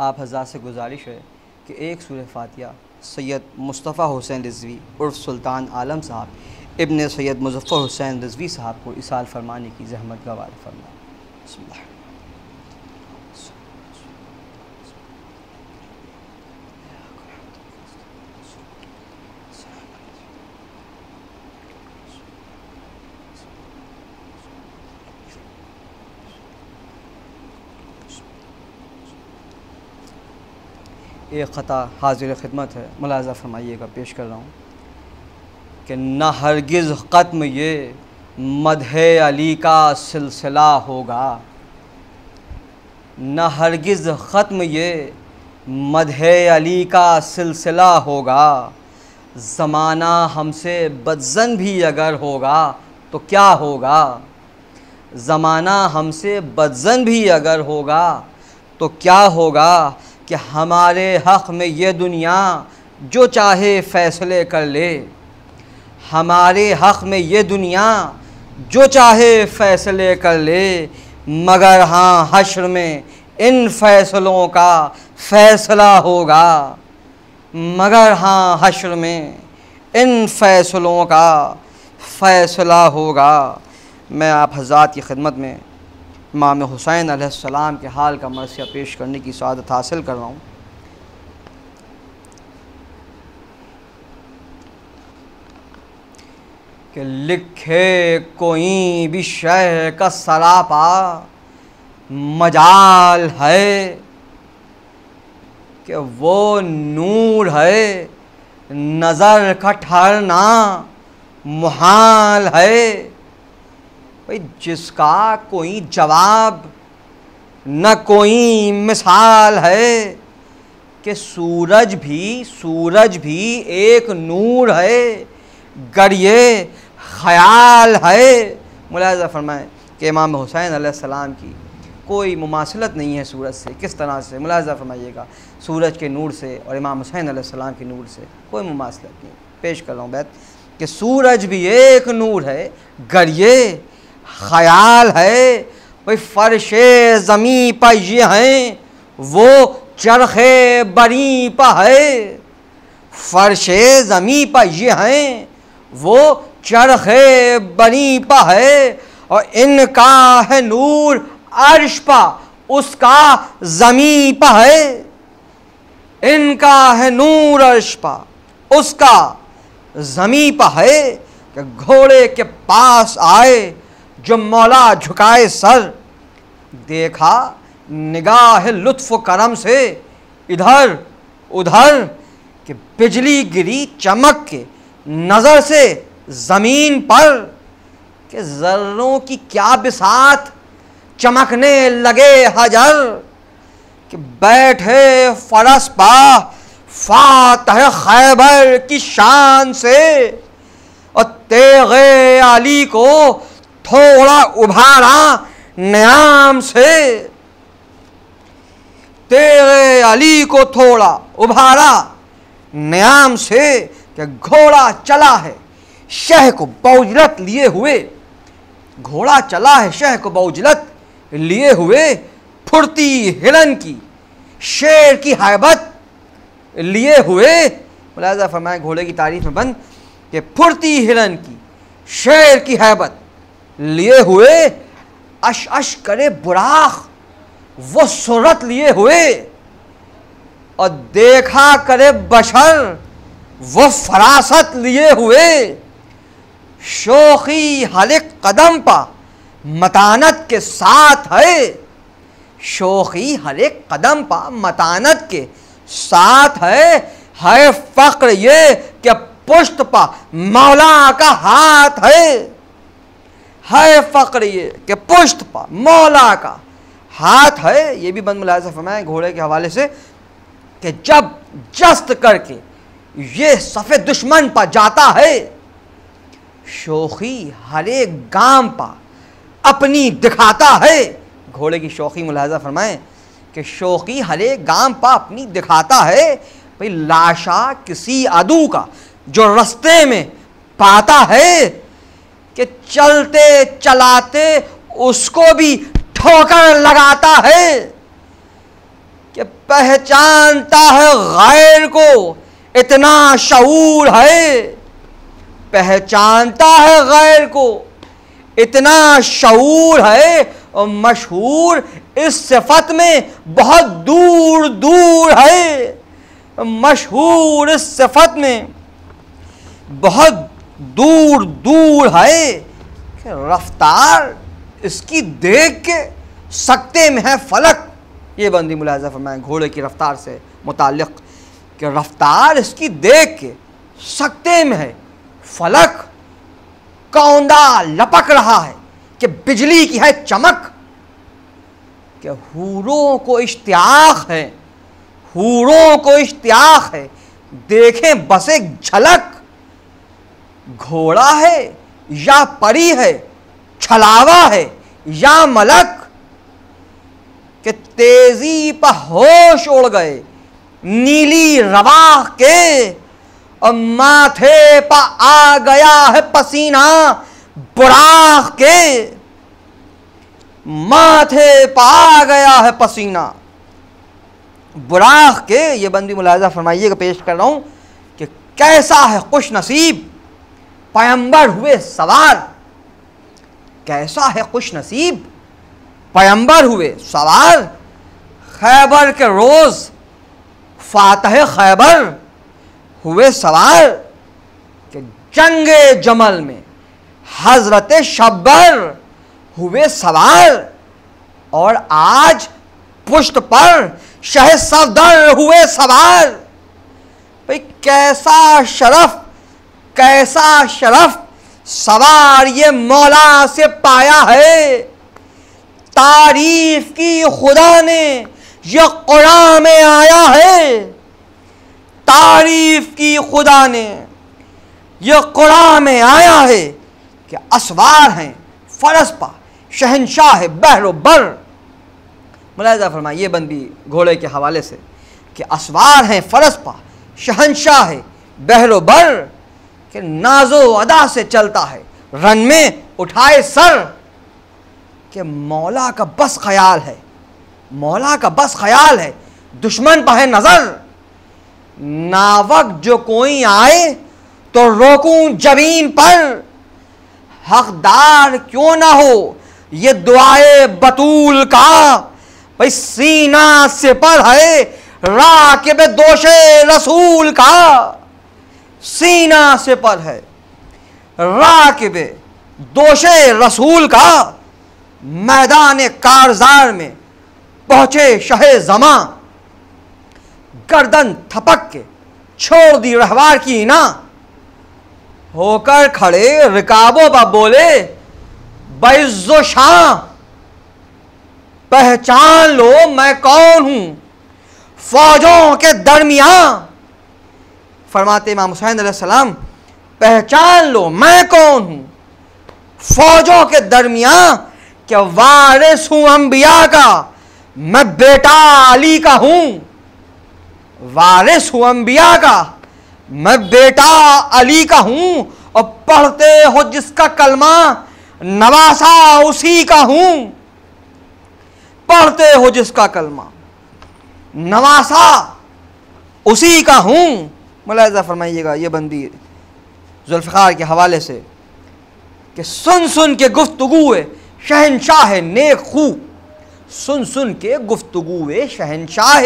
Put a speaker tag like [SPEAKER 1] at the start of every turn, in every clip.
[SPEAKER 1] आप हज़रात से गुजारिश है कि एक सूरह फातिहा सैयद मुस्तफ़ा हुसैन रिज़वी उर्फ़ सुल्तान आलम साहब इब्न सैयद मुज़फ़्फ़र हुसैन रिज़वी साहब को इसाल फरमाने की ज़हमत गवार फरमाएं। बिस्मिल्लाह। एक ख़ता हाजिर खिदमत है, मुलाज़ा फरमाइएगा, पेश कर रहा हूँ कि न हरगिज़ ख़त्म ये मदहे अली का सिलसिला होगा, न हरगिज़ ख़त्म ये मदहे अली का सिलसिला होगा। ज़माना हमसे बदज़न भी अगर होगा तो क्या होगा, ज़माना हमसे बदज़न भी अगर होगा तो क्या होगा कि हमारे हक़ में ये दुनिया जो चाहे फ़ैसले कर ले, हमारे हक़ में ये दुनिया जो चाहे फ़ैसले कर ले, मगर हाँ हश्र में इन फ़ैसलों का फ़ैसला होगा, मगर हाँ हश्र में इन फ़ैसलों का फ़ैसला होगा। मैं आप हज़रात की खिदमत में इमाम हुसैन अलैहिस्सलाम के हाल का मरसिया पेश करने की सआदत हासिल कर रहा हूँ कि लिखे कोई भी शय का सरापा मजाल है कि वो नूर है, नज़र का ठहरना मुहाल है। भाई जिसका कोई जवाब न कोई मिसाल है कि सूरज भी एक नूर है, गर ये ख़याल है। मुलाज़ा फरमाएँ कि इमाम हुसैन अलैहिस्सलाम की कोई मुमासिलत नहीं है सूरज से। किस तरह से? मुलाज़ा फरमाइएगा, सूरज के नूर से और इमाम हुसैन अलैहिस्सलाम के नूर से कोई मुमासिलत नहीं। पेश कर रहा हूँ बैत कि सूरज भी एक नूर है, गर ये ख़याल है। भाई फ़र्शे ज़मीं पर ये हैं वो चरखे बरी पर है, फ़र्शे ज़मीं पर ये हैं वो चरखे बरी पर है। और इनका है नूर अर्श पर उसका ज़मीं पर है, इनका है नूर अर्श पर उसका ज़मीं पर है। कि घोड़े के पास आए जो मौला झुकाए सर, देखा निगाह लुत्फ़ करम से इधर उधर कि बिजली गिरी चमक के नज़र से ज़मीन पर। कि ज़र्रों की क्या बिसात चमकने लगे हजर, कि बैठे फ़रस पा फ़ातह खैबर की शान से। और तेग़े अली को थोड़ा उभारा न्याम से, तेग़े अली को थोड़ा उभारा न्याम से। कि घोड़ा चला है शह को बौजलत लिए हुए, घोड़ा चला है शह को बौजलत लिए हुए। फुर्ती हिरन की शेर की हैबत लिए हुए। मुलाज़ा फरमाएं घोड़े की तारीफ में बंद कि फुर्ती हिरन की शेर की हैबत लिए हुए। अश अश करे बुराख वो सूरत लिए हुए, और देखा करे बशर वो फरासत लिए हुए। शोखी हर एक कदम पा मतानत के साथ है, शोखी हर एक कदम पा मतानत के साथ है फ़क्र ये कि पुश्त पा मौला का हाथ है फ़क्र ये कि पुश्त पा मौला का हाथ है। ये भी बंद मुलाज़ा फरमाएं घोड़े के हवाले से कि जब जस्त करके ये सफ़े दुश्मन पर जाता है, शोखी हर एक गाम पा अपनी दिखाता है। घोड़े की शोखी मुलाज़ा फरमाएं कि शोखी हर एक गाम पा अपनी दिखाता है। भाई लाशा किसी अदू का जो रास्ते में पाता है, कि चलते चलाते उसको भी ठोकर लगाता है। कि पहचानता है गैर को, इतना शऊर है, पहचानता है गैर को, इतना शऊर है, और मशहूर इस सिफत में बहुत दूर दूर है, मशहूर इस सिफत में बहुत दूर दूर है कि रफ्तार इसकी देख के सकते में है फलक। ये बंदी मुलाहिज़ा फरमाएं घोड़े की रफ्तार से मुताल्लिक़ कि रफ्तार इसकी देख के सकते में है फलक, कौंदा लपक रहा है कि बिजली की है चमक, कि हूरों को इश्तियाक है, हूरों को इश्तियाक है, देखें बस एक झलक, घोड़ा है या परी है, छलावा है या मलक, कि तेजी पर होश उड़ गए नीली रवाह के, और माथे पर आ गया है पसीना बुराक के, माथे पर आ गया है पसीना बुराक के। ये बंदी मुलाहिज़ा फरमाइएगा, पेश कर रहा हूं कि कैसा है खुश नसीब पैगंबर हुए सवार, कैसा है खुश नसीब पैगंबर हुए सवार, खैबर के रोज फातह खैबर हुए सवार, कि जंगे जमल में हजरत शब्बर हुए सवार, और आज पुष्ट पर शह सफदर हुए सवार। भाई कैसा शरफ, कैसा शरफ सवार ये मौला से पाया है, तारीफ की खुदा ने ये कुरान में आया है, तारीफ की खुदा ने ये कुरान में आया है कि असवार हैं फरस पा शहनशाह बहरो बर। मुलाहिज़ा फरमाइए ये बंदी घोड़े के हवाले से कि असवार हैं फरस पा शहनशाह बहरो बर, कि नाजो अदा से चलता है रन में उठाए सर, कि मौला का बस ख्याल है, मौला का बस ख्याल है, दुश्मन पर है नजर, नावक जो कोई आए तो रोकूं जमीन पर, हकदार क्यों ना हो ये दुआए बतूल का, भाई सीना से पर है राकिब दोषे रसूल का, सीना से पर है राकिब दोषे रसूल का। मैदान कारजार में पहुंचे शहे जमा, गर्दन थपक के छोड़ दी रहवार की ना, होकर खड़े रिकाबों पर बोले बैज़ो शाह, पहचान लो मैं कौन हूं फौजों के दरमियान। फरमाते इमाम हुसैन अलैहिस्सलाम पहचान लो मैं कौन हूं फौजों के दरमियान, क्या वारिस हूं अंबिया का मैं बेटा अली का हूं, वारिस हूं अंबिया का मैं बेटा अली का हूं, और पढ़ते हो जिसका कलमा नवासा उसी का हूं, पढ़ते हो जिसका कलमा नवासा उसी का हूं। मुलाहिज़ा फरमाइएगा ये बंदी जुल्फ़िकार के हवाले से कि सुन सुन के गुफ्तगूए शहनशाह नेक खू, सुन सुन के गुफ्तगूए शहनशाह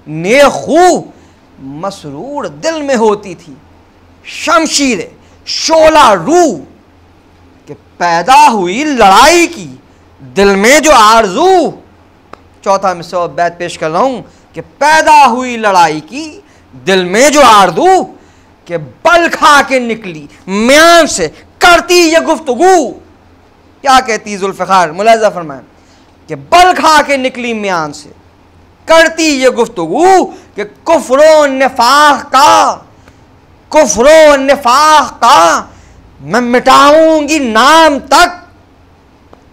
[SPEAKER 1] नेक खू, मसरूर दिल में होती थी शमशीर शोला रू, कि पैदा हुई लड़ाई की दिल में जो आरजू। चौथा मिसरा बैत पेश कर रहा हूं कि पैदा हुई लड़ाई की दिल में जो आरजू, कि बल खा के निकली म्यान से करती ये गुफ्तगू। क्या कहती जुल्फ़िकार, मुलाहिज़ा फरमाएं कि बल खा के निकली म्यान से करती ये गुफ्तगू, कि कुफ्रो निफाक का, कुफ्रो निफाक का मैं मिटाऊंगी नाम तक,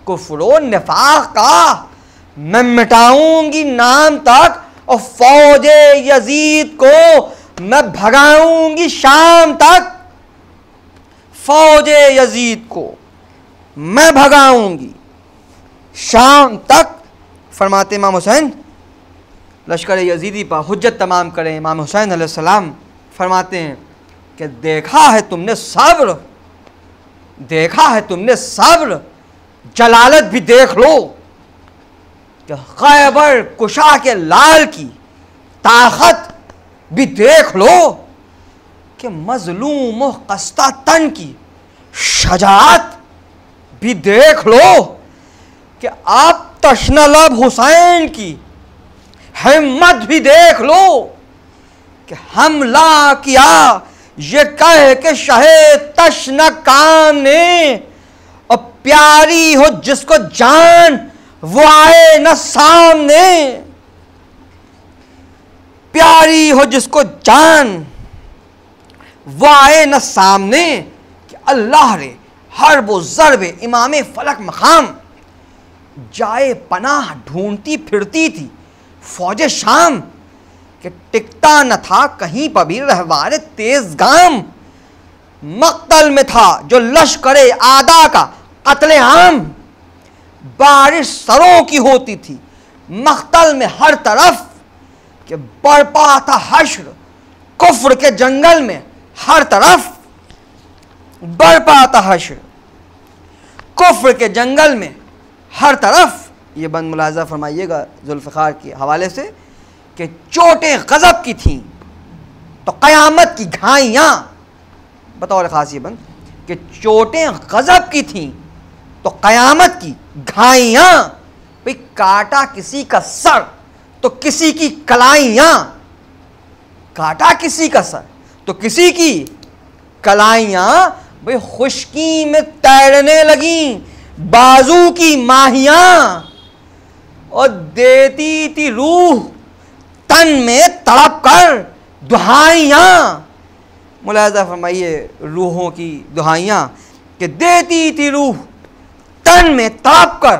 [SPEAKER 1] कुफ्रो निफाक का मैं मिटाऊंगी नाम तक, और फौजे यजीद को मैं भगाऊंगी शाम तक, फौजे यजीद को मैं भगाऊंगी शाम तक। फरमाते इमाम हुसैन लश्कर यजीदी पर हुज्जत तमाम करें, इमाम हुसैन अलैहिस्सलाम फरमाते हैं कि देखा है तुमने सब्र, देखा है तुमने सब्र, जलालत भी देख लो कि खैबर कुशा के लाल की ताकत भी देख लो कि मजलूम व कस्ता तन की शजाअत भी देख लो कि आप तशनलब हुसैन की हिम्मत भी देख लो कि हमला किया ये कह के शहे तशनकान ने, और प्यारी हो जिसको जान वो आए न सामने, प्यारी हो जिसको जान वो आए न सामने, कि अल्लाह रे हर वो ज़र्बे इमाम फलक मकाम, जाए पनाह ढूंढती फिरती थी फौज शाम, कि टिकता न था कहीं पर भी रहवार तेज गाम, मक्तल में था जो लश्करे आदा का कत्ले आम, बारिश सरों की होती थी मक्तल में हर तरफ, कि बरपा था हश्र कुफ्र के जंगल में हर तरफ, बरपा था हश्र कुफ्र के जंगल में हर तरफ। ये बंद मुलाजा फरमाइएगा जुल्फ़िकार के हवाले से कि चोटें गज़ब की थीं तो क़यामत की घाइयाँ, बतौर ख़ास ये बंद कि चोटें गज़ब की थीं तो क़यामत की घाइयाँ, भाई काटा किसी का सर तो किसी की कलाइयाँ, काटा किसी का सर तो किसी की कलाइयाँ, भाई खुशकी में तैरने लगीं बाजू की माहियाँ, और देती थी रूह तन में तड़प कर दुहाइयाँ। मुलाज़ा फरमाइए रूहों की दुहाइयाँ कि देती थी रूह तन में तड़प कर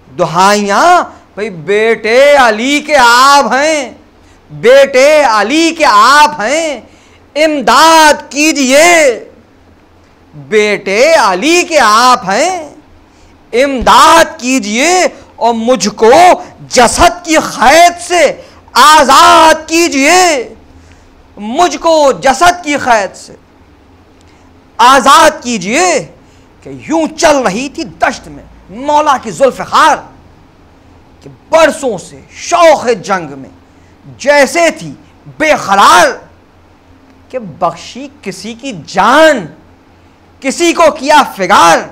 [SPEAKER 1] दुहाइयाँ, भाई बेटे अली के आप हैं, बेटे अली के आप हैं, इमदाद कीजिए, बेटे अली के आप हैं, इमदाद कीजिए, और मुझको जसद की क़ैद से आज़ाद कीजिए, मुझको जसद की क़ैद से आज़ाद कीजिए। कि यूं चल रही थी दश्त में मौला की जुल्फ़िकार, कि बरसों से शौक़ जंग में जैसे थी बेक़रार, कि बख्शी किसी की जान किसी को किया फिगार,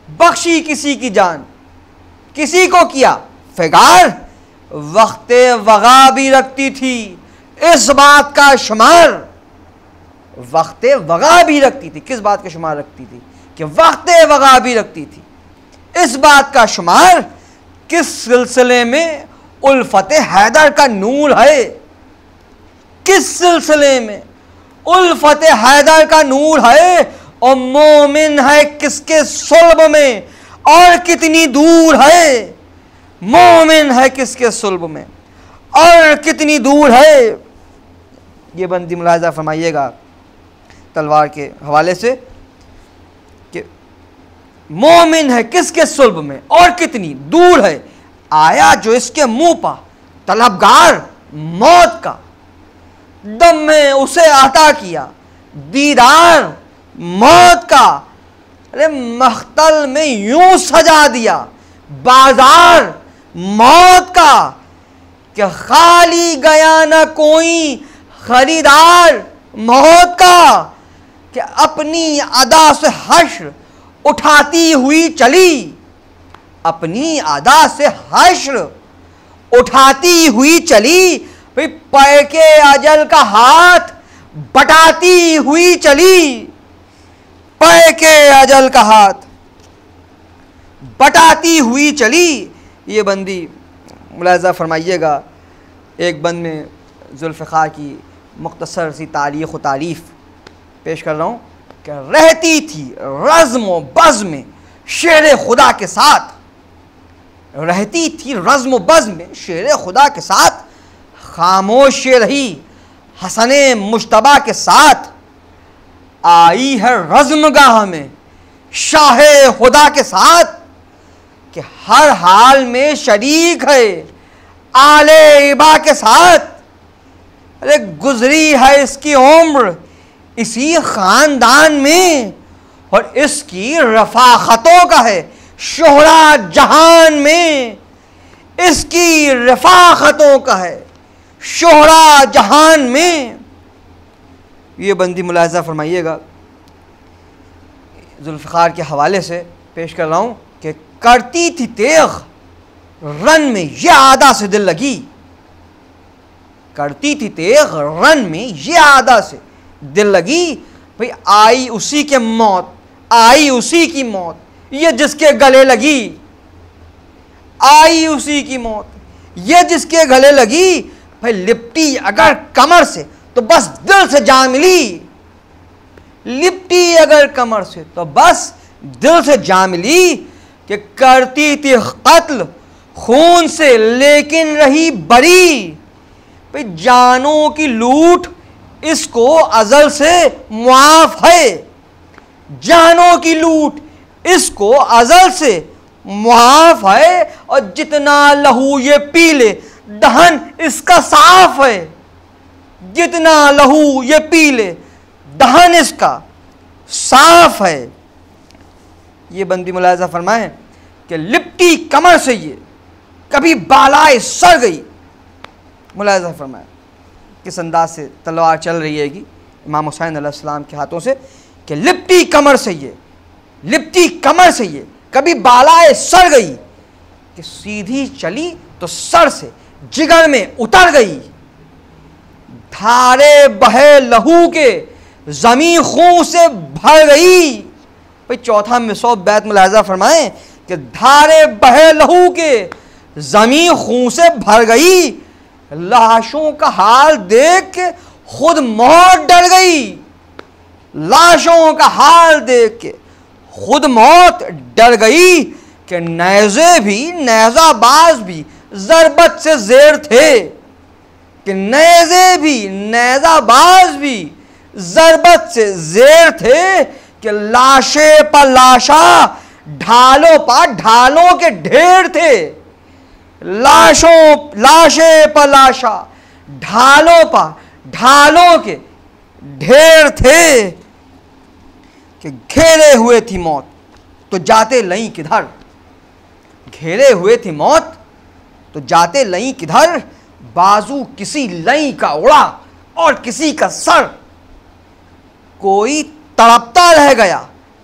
[SPEAKER 1] बख्शी किसी की जान किसी को किया फिगार, वक्ते वगा भी रखती थी इस बात का शुमार, वक्ते वगा भी रखती थी, किस बात का शुमार रखती थी कि वक्ते वगा भी रखती थी इस बात का शुमार, किस सिलसिले में उल्फते हैदर का नूर है, किस सिलसिले में उल्फते हैदर का नूर है, और मोमिन है किसके सुल्ब में और कितनी दूर है, मोमिन है किसके सुल्ब में और कितनी दूर है। ये बंदी मुलाज़ा फरमाइएगा तलवार के हवाले से कि मोमिन है किसके सुल्ब में और कितनी दूर है, आया जो इसके मुंह पर तलबगार मौत का, दम में उसे अता किया दीदार मौत का, अरे मख्तल में यूं सजा दिया बाजार मौत का, कि खाली गया न कोई खरीदार मौत का, कि अपनी अदा से हश्र उठाती हुई चली, अपनी अदा से हश्र उठाती हुई चली, फिर पैके अजल का हाथ बटाती हुई चली, पैके अजल का हाथ बटाती हुई चली। ये बंदी मुलाज़ा फरमाइएगा एक बंद में जुल्फ़िकार की मुख्तसर सी तारीख़ व तारीफ़ पेश कर रहा हूँ कि रहती थी रज़्म व बज़्म में शेर खुदा के साथ, रहती थी रज़्म व बज़्म में शेर खुदा के साथ, खामोश रही हसने मुश्तबा के साथ, आई है रज़्मगाह में शाहे खुदा के साथ, कि हर हाल में शरीक है आले इबा के साथ। अरे गुजरी है इसकी उम्र इसी खानदान में, और इसकी रफाकतों का है शोहरा जहान में। इसकी रफाकतों का है शोहरा जहान में। ये बंदी मुलाहजा फरमाइएगा, जुल्फ़िकार के हवाले से पेश कर रहा हूँ कि करती थी तेग रन में ये आदा से दिल लगी। करती थी तेग रन में ये आदा से दिल लगी। भाई आई उसी के मौत, आई उसी की मौत, ये जिसके गले लगी। आई उसी की मौत, ये जिसके गले लगी। भाई लिपटी अगर कमर से तो बस दिल से जा मिली। लिपटी अगर कमर से तो बस दिल से जा मिली। कि करती थी कत्ल खून से लेकिन रही बरी। भाई जानों की लूट इसको अजल से मुआफ है। जानों की लूट इसको अजल से मुआफ है। और जितना लहू ये पी ले दहन इसका साफ है। जितना लहू ये पी ले दहन इसका साफ है। ये बंदी मुलाहजा फरमाए कि लिपटी कमर से ये कभी बालाए सर गई। मुलाहजा फरमाए किस अंदाज से तलवार चल रही है कि इमाम हुसैन अलैहिस्सलाम के हाथों से, कि लिपटी कमर से ये, लिपटी कमर से ये कभी बालाए सर गई। कि सीधी चली तो सर से जिगर में उतर गई। धारे बहे लहू के जमी खून से भर गई। भाई चौथा मिसौब बैत मुलाहजा फरमाएं कि धारे बहे लहू के जमी खून से भर गई। लाशों का हाल देख के खुद मौत डर गई। लाशों का हाल देख के खुद मौत डर गई। कि नेज़े भी नेज़ाबाज भी ज़रबत से ज़ेर थे। कि नेज़े भी नेज़ाबाज भी ज़रबत से ज़ेर थे। कि लाशे पर लाशा ढालों पर ढालों के ढेर थे। लाशे पर लाशा ढालों पर ढालों के ढेर थे। कि घेरे हुए थी मौत तो जाते लई किधर। घेरे हुए थी मौत तो जाते लई किधर। बाजू किसी लई का उड़ा और किसी का सर। कोई तड़पता रह गया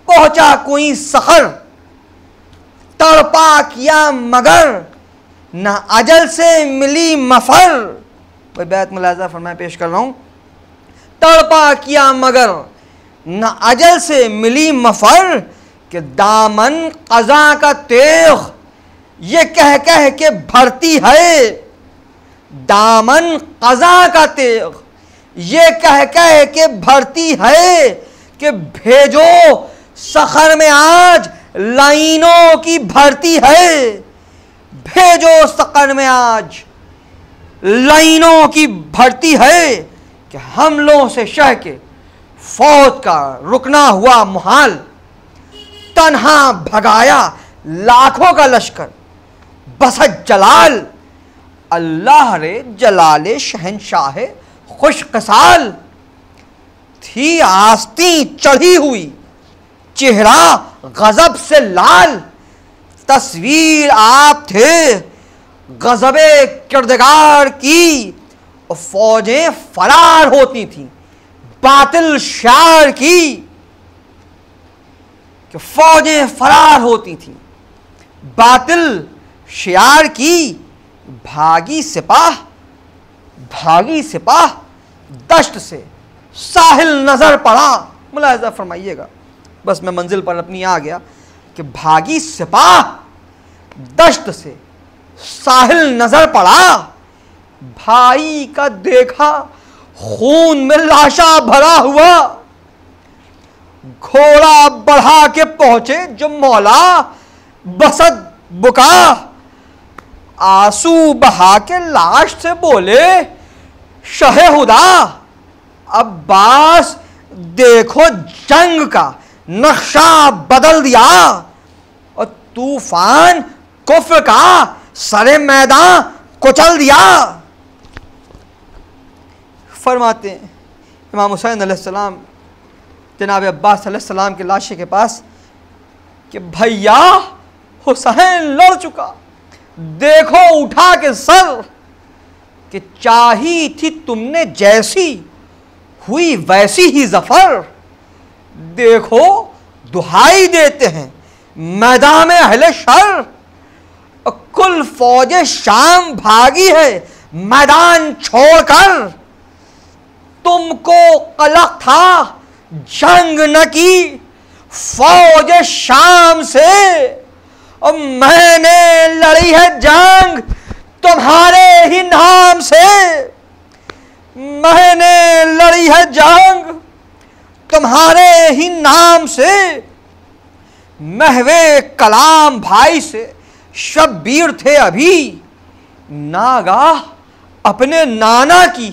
[SPEAKER 1] पहुंचा कोई सहर। तड़पा किया मगर ना अजल से मिली मफर। भाई बैत मुलाहजा फरमाए पेश कर रहा हूं। तड़पा किया मगर ना अजल से मिली मफर। कि दामन कज़ा का तेग ये कह कह के भरती है। दामन कज़ा का तेग ये कह कह के भरती है। कि भेजो सखर में आज लाइनों की भर्ती है। भेजो सखर में आज लाइनों की भर्ती है। कि हमलों से शह के फौज का रुकना हुआ मुहाल। तन्हा भगाया लाखों का लश्कर बसत जलाल। अल्लाह रे जलाले शहनशाह खुश कसाल। थी आस्ती चढ़ी हुई चेहरा गजब से लाल। तस्वीर आप थे गजबे किरदगार की। और फौजें फरार होती थीं बातिल शार की। कि फौजें फरार होती थीं बातिल शार की। भागी सिपाह दश्त से साहिल नजर पड़ा। मुलाहजा फरमाइएगा, बस मैं मंजिल पर अपनी आ गया। कि भागी सिपाह दश्त से साहिल नजर पड़ा। भाई का देखा खून में लाशा भरा हुआ। घोड़ा बढ़ा के पहुंचे जो मौला बसत बुका। आंसू बहा के लाश से बोले शहे हुदा। अब्बास देखो जंग का नक्शा बदल दिया। और तूफान कुफ्र का सरे मैदान कुचल दिया। फरमाते हैं इमाम हुसैन अलैहिस्सलाम जनाब अब्बास अलैहिस्सलाम के लाशे के पास कि भैया हुसैन लड़ चुका, देखो उठा के सर, कि चाही थी तुमने जैसी हुई वैसी ही जफर। देखो दुहाई देते हैं मैदान में अहले शर, कुल फौजे शाम भागी है मैदान छोड़कर। तुमको कलक था जंग न की फौज शाम से, और मैंने लड़ी है जंग तुम्हारे ही नाम से। मैंने लड़ी है जंग तुम्हारे ही नाम से। महवे कलाम भाई से शब्बीर थे अभी, नागाह अपने नाना की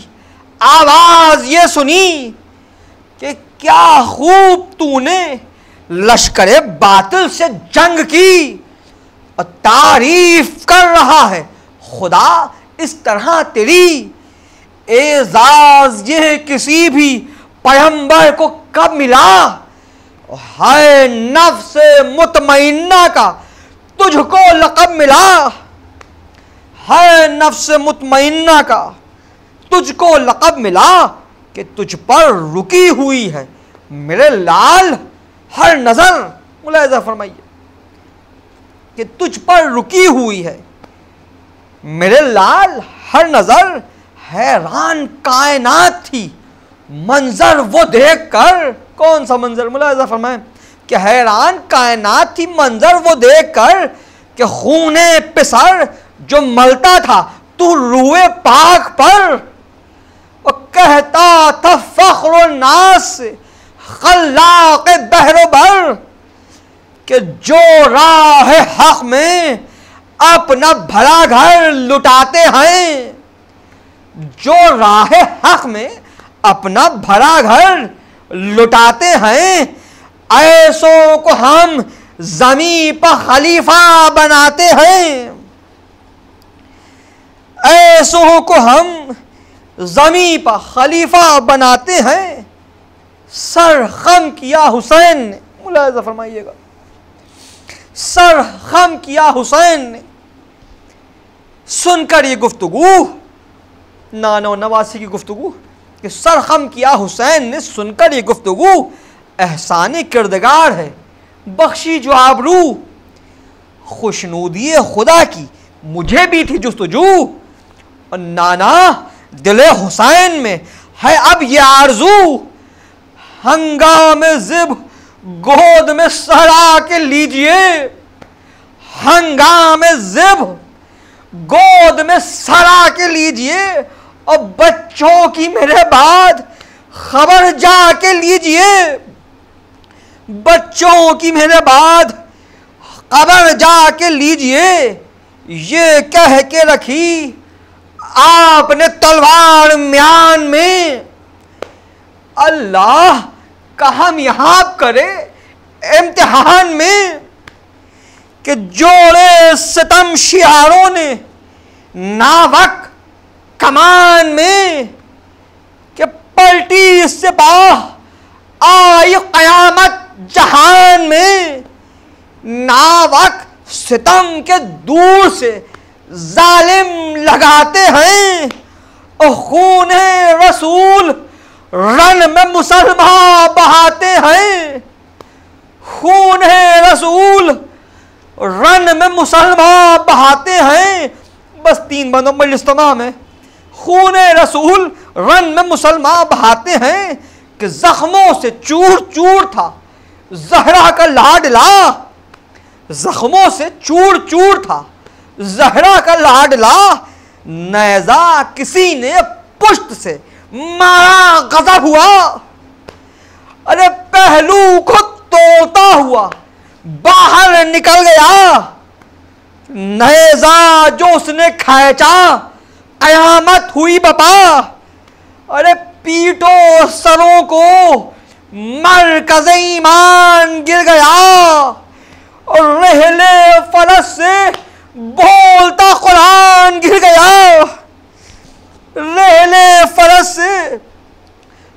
[SPEAKER 1] आवाज ये सुनी कि क्या खूब तूने लश्करे बातिल से जंग की, और तारीफ कर रहा है खुदा इस तरह तेरी। एजाज ये किसी भी पैगंबर को कब मिला, हाय नफ्स मुतमइन्ना का तुझको लक़ब मिला। हाय नफ्स मुतमइन्ना का तुझको लक़ब मिला, कि तुझ पर रुकी हुई है मेरे लाल हर नजर। मुलाहिज़ा फरमाइए कि तुझ पर रुकी हुई है मेरे लाल हर नजर। हैरान कायनात थी मंजर वो देख कर। कौन सा मंजर? मुलाहिज़ा फरमाएं कि हैरान कायनात थी मंजर वो देख कर, कि खूने पिसर जो मलता था तू रुए पाक पर। और कहता था फख्र नास खल्लाक बहरो बर, कि जो राह हक में अपना भला घर लुटाते हैं। जो राह हक में अपना भला घर लुटाते हैं, ऐसों को हम जमीन पर खलीफा बनाते हैं। ऐसों को हम जमीन पर खलीफा बनाते हैं। सर खम किया हुसैन ने, मुलाहिज़ा फरमाइएगा, सर खम किया हुसैन ने सुनकर ये गुफ्तगू, नानो नवासी की गुफ्तगू, कि सर खम किया हुसैन ने सुनकर ये गुफ्तगू एहसानी किरदगार है बख्शी जो आबरू। खुशनूदी खुदा की मुझे भी थी जुस्तजू, और नाना दिले हुसैन में है अब ये आरजू। हंगामे ज़िब गोद में सहरा के लीजिए। हंगामे ज़िब गोद में सहरा के लीजिए, और बच्चों की मेरे बाद खबर जाके लीजिए। बच्चों की मेरे बाद खबर जाके लीजिए। ये कह के रखी आपने तलवार म्यान में, अल्लाह का हम यहां करे इम्तिहान में। कि जोड़े सितम शियारों ने नावक कमान में, कि पलटी सिपाह आई कयामत जहान में। नावक सितम के दूर से जालिम लगाते हैं, और खूने रसूल रन में मुसलमान बहाते हैं। खूने रसूल रन में मुसलमान बहाते हैं। बस 3 बंदों मजलिस तमाम है। खूने रसूल रन में मुसलमान बहाते हैं, कि जख्मों से चूर चूर था जहरा का लाडला। जख्मों से चूर चूर था जहरा का लाडला। नैजा किसी ने पुष्ट से मारा गजब हुआ। अरे पहलू को तोड़ता हुआ बाहर निकल गया। नैजा जो उसने खींचा कयामत हुई बपा। अरे पीटो सरों को मरकज़ ईमान गिर गया, और रहले फलस से बोलता कुरान गिर गया रहले फरस से,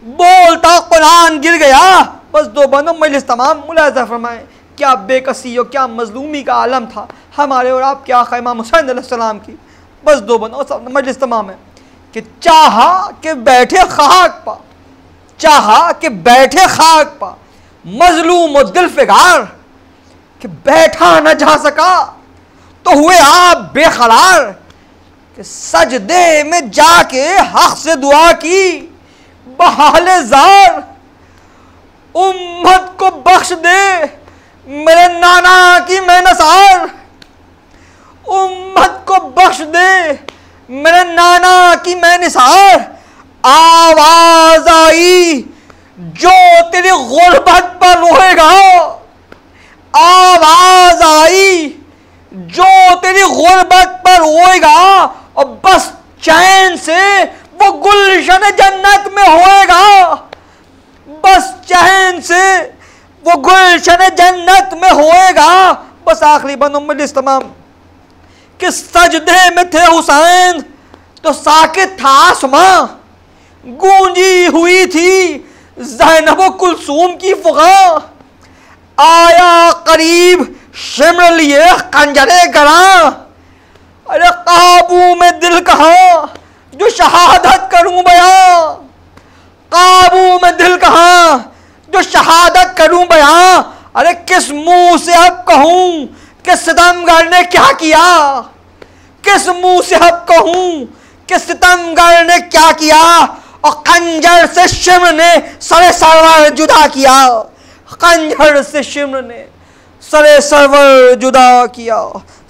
[SPEAKER 1] बोलता कुरान गिर गया। बस दो बंदों मजलिस तमाम। मुलाज़ा फरमाएं क्या बेकसी और क्या मजलूमी का आलम था हमारे और आपके आका इमाम हुसैन अलैहिस्सलाम की। बस दो बंदों मजलिस तमाम है कि चाहा कि बैठे खाक पा, चाहा कि बैठे खाक पा मजलूम और दिल फिगार, कि बैठा न जा सका तो हुए आप बेकरार, कि सजदे में जाके हक से दुआ की बहाले जार, उम्मत को बख्श दे मेरे नाना की मैं नसार, उम्मत को बख्श दे मेरे नाना की मैं निसार। आवाज आई जो तेरी गुर्बत पर रोएगा, आवाज आई जो तेरी गुर्बत पर रोएगा, और बस चैन से वो गुलशन जन्नत में होएगा, बस चैन से वो गुलशन जन्नत में होएगा। बस आखिरी बंदों मजलिस तमाम कि सजदे में थे हुसैन तो साकित था आसमां, गूंजी हुई थी ज़ैनब कुलसूम की फुगा, आया करीब शिमर लिए खंजरे गरा, अरे काबू में दिल कहाँ जो शहादत करूं बयां, काबू में दिल कहाँ जो शहादत करूं बयां। अरे किस मुंह से अब कहूं कि सितमगर ने क्या किया, किस मुंह से अब कहूं कि सितमगर ने क्या किया, और खंजर से शिमर ने सरे सरवर जुदा किया, खंजर से शिमर ने सरे सरवर जुदा किया।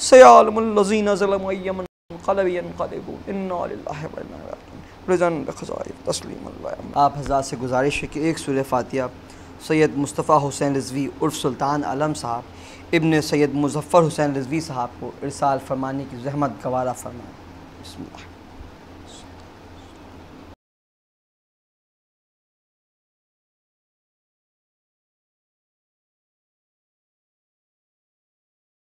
[SPEAKER 1] सयालमुल लज़ीना ज़लमू अय्यमन क़लबी यनक़लिबू इन्ना लिल्लाहि व इन्ना इलैहि राजिऊन रिज़न बख़ज़ाइफ तस्लीम। आप हज़रात से गुजारिश है कि एक सूरह फ़ातिहा सैयद मुस्तफ़ा हुसैन रिज़वी उर्फ़ सुल्तान आलम साहब इब्न सैयद मुज़फ़्फ़र हुसैन रिज़वी साहब को इरसाल फरमाने की ज़हमत गवारा फरमाएं। बिस्मिल्लाह।